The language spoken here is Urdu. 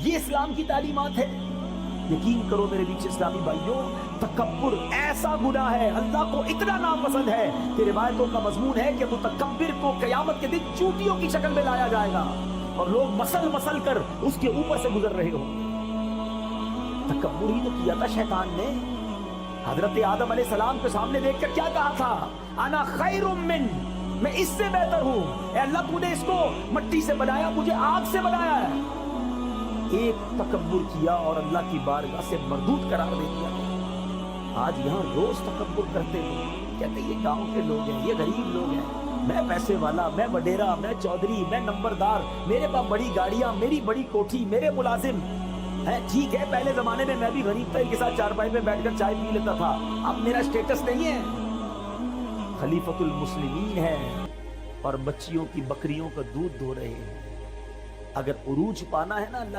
یہ اسلام کی تعلیمات ہے؟ یقین کرو میرے بیچ اسلامی بھائیوں، تکبر ایسا گناہ ہے، اللہ کو اتنا ناپسند ہے کہ روایتوں کا مضمون ہے کہ متکبر کو قیامت کے دن چوٹیوں کی شکل میں لایا جائے گا اور لوگ مسل مسل کر اس کے اوپر سے گزر رہے ہوں۔ تکبر ہی تو کیا تھا شیطان نے۔ حضرت آدم علیہ السلام کے سامنے دیکھ کر کیا کہا تھا؟ انا خیر من، میں اس سے بہتر ہوں، اے اللہ تو نے اس کو مٹی سے بنایا، مجھے آگ سے بنایا ہے۔ ایک تکبر کیا اور اللہ کی بارگاہ سے مردود قرار دے دیا۔ آج یہاں روز تکبر کرتے ہیں، کہتے ہیں یہ گاؤں کے لوگ ہیں، یہ غریب لوگ ہیں، میں پیسے والا، میں وڈیرا، میں چودھری، میں نمبردار، میرے پاس بڑی گاڑیاں، میری بڑی کوٹھی، میرے ملازم ہے۔ ٹھیک ہے، پہلے زمانے میں میں بھی غریب تھا، ان کے ساتھ چارپائی پہ بیٹھ کر چائے پی لیتا تھا، اب میرا سٹیٹس نہیں ہے۔ خلیفۃ المسلمین ہے اور بچیوں کی بکریوں کا دودھ دھو رہے ہیں۔ اگر عروج پانا ہے نا اللہ